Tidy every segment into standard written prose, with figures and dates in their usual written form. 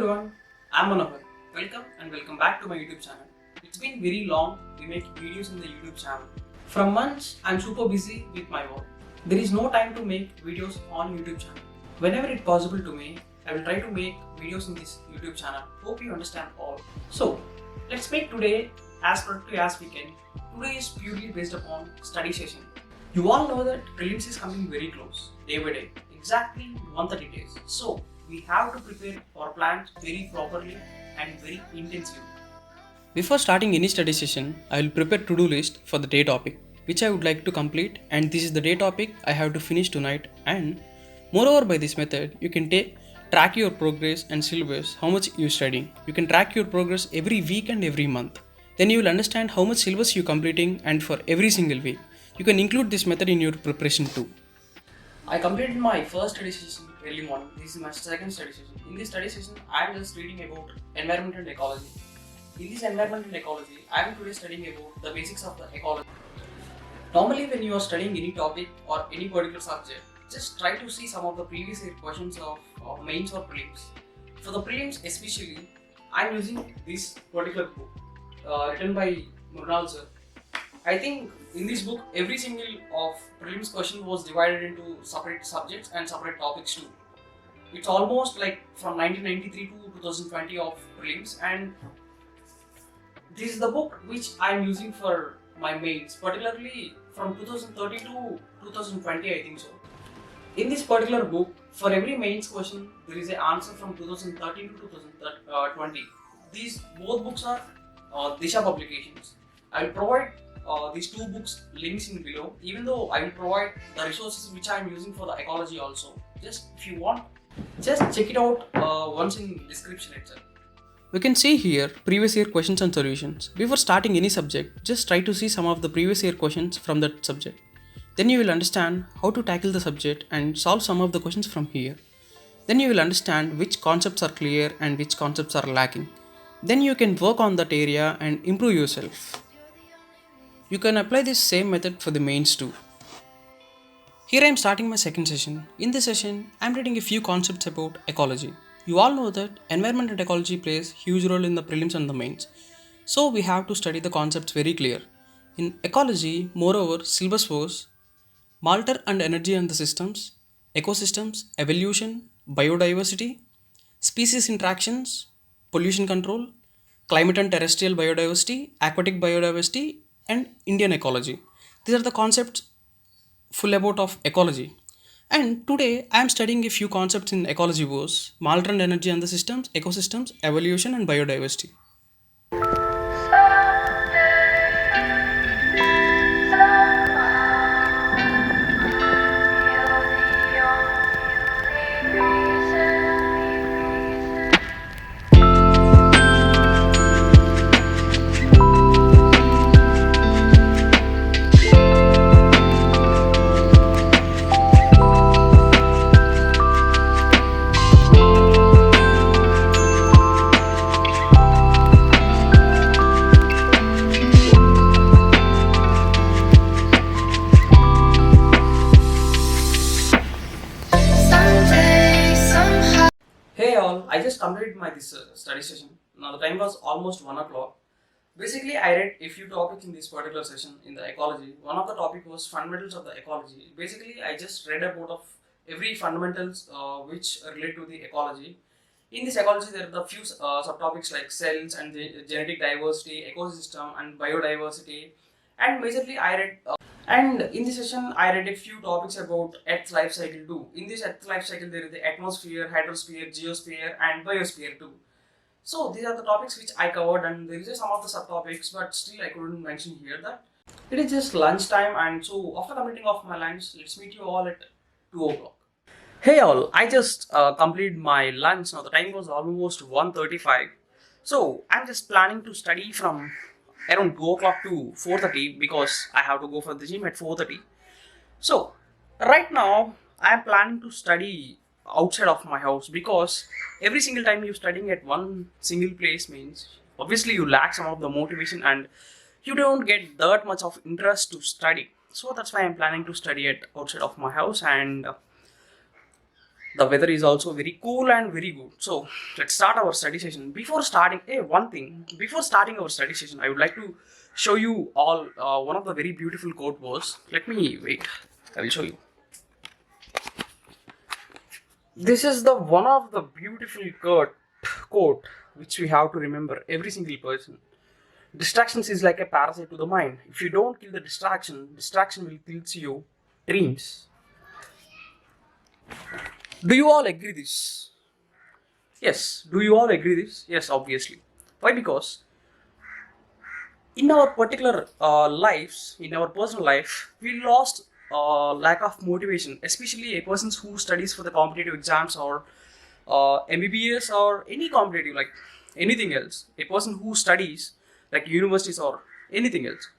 everyone, I'm Manohar. Welcome back to my YouTube channel. It's been very long we make videos on the YouTube channel. From months, I'm super busy with my work. There is no time to make videos on YouTube channel. Whenever it's possible to make, I will try to make videos on this YouTube channel. Hope you understand all. So, let's make today as productive as we can. Today is purely based upon study session. You all know that Prelims is coming very close, day by day, exactly 130 days. So, we have to prepare our plans very properly and very intensively. Before starting any study session, I will prepare to-do list for the day topic, which I would like to complete, and this is the day topic I have to finish tonight. And moreover, by this method, you can track your progress and syllabus, how much you studying. You can track your progress every week and every month. Then you will understand how much syllabus you completing, and for every single week. You can include this method in your preparation too. I completed my first study session early morning. This is my second study session. In this study session, I am just reading about environment and ecology. In this environment and ecology, I am today studying about the basics of the ecology. Normally, when you are studying any topic or any particular subject, just try to see some of the previous year questions of mains or prelims. For the prelims especially, I am using this particular book written by Murnal sir. I think in this book, every single of prelims question was divided into separate subjects and separate topics too. It's almost like from 1993 to 2020 of prelims, and this is the book which I am using for my mains, particularly from 2030 to 2020, I think so. In this particular book, for every mains question, there is an answer from 2013 to 2020. These both books are Disha publications. I will provide these two books links in below, even though I will provide the resources which I am using for the ecology also. Just if you want, just check it out once in description itself. We can see here previous year questions and solutions. Before starting any subject, just try to see some of the previous year questions from that subject. Then you will understand how to tackle the subject and solve some of the questions from here. Then you will understand which concepts are clear and which concepts are lacking. Then you can work on that area and improve yourself. You can apply this same method for the mains too. Here I am starting my second session. In this session, I am reading a few concepts about ecology. You all know that environment and ecology plays huge role in the prelims and the mains. So we have to study the concepts very clear. In ecology, moreover, syllabus was matter and energy and the systems, ecosystems, evolution, biodiversity, species interactions, pollution control, climate and terrestrial biodiversity, aquatic biodiversity, and Indian ecology. These are the concepts full about of ecology. And today I am studying a few concepts in ecology was matter and energy and the systems, ecosystems, evolution, and biodiversity. Hey all, I just completed my this study session. Now the time was almost 1 o'clock. Basically, I read a few topics in this particular session in the ecology. One of the topic was fundamentals of the ecology. Basically, I just read about of every fundamentals which relate to the ecology. In this ecology, there are the few subtopics like cells and the genetic diversity, ecosystem and biodiversity. And majorly, I read and in this session, I read a few topics about Earth's life cycle too. In this Earth life cycle, there is the atmosphere, hydrosphere, geosphere, and biosphere too. So these are the topics which I covered, and there is some of the subtopics, but still I couldn't mention here that it is just lunchtime, and so after completing of my lunch, let's meet you all at 2 o'clock. Hey all, I just completed my lunch. Now the time was almost 1:35. So I'm just planning to study from around 2 o'clock to 4:30 because I have to go for the gym at 4:30. So right now I am planning to study outside of my house because every single time you're studying at one single place means obviously you lack some of the motivation and you don't get that much of interest to study. So that's why I'm planning to study at outside of my house, and The weather is also very cool and very good. So let's start our study session. Before starting, one thing. Before starting our study session, I would like to show you all one of the very beautiful quote was. Let me wait. I will show you. This is the one of the beautiful quote which we have to remember every single person. Distractions is like a parasite to the mind. If you don't kill the distraction will kill your dreams. Do you all agree this? Yes. Do you all agree this? Yes, obviously. Why? Because in our particular lives, in our personal life, we lost lack of motivation, especially a person who studies for the competitive exams or MBBS or any competitive, like anything else. A person who studies like universities or anything else.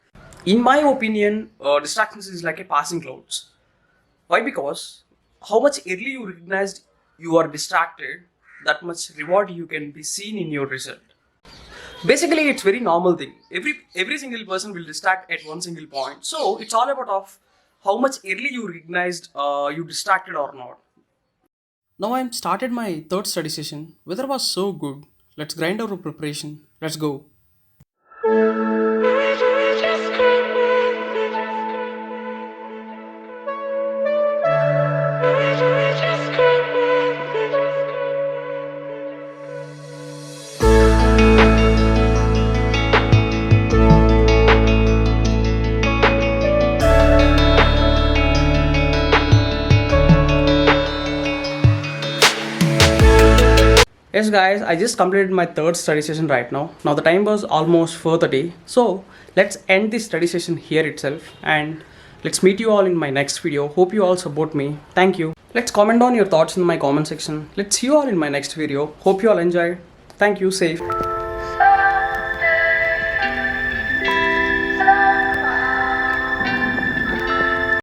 In my opinion, distractions is like a passing clouds. Why? Because how much early you recognized you are distracted, that much reward you can be seen in your result. Basically, it's very normal thing. Every single person will distract at one single point. So it's all about of how much early you recognized you distracted or not. Now I'm started my third study session. Weather was so good. Let's grind our preparation. Let's go. Yes, guys, I just completed my third study session right now. Now the time was almost 4:30. So let's end this study session here itself, and let's meet you all in my next video. Hope you all support me. Thank you. Let's comment on your thoughts in my comment section. Let's see you all in my next video. Hope you all enjoyed. Thank you. Safe.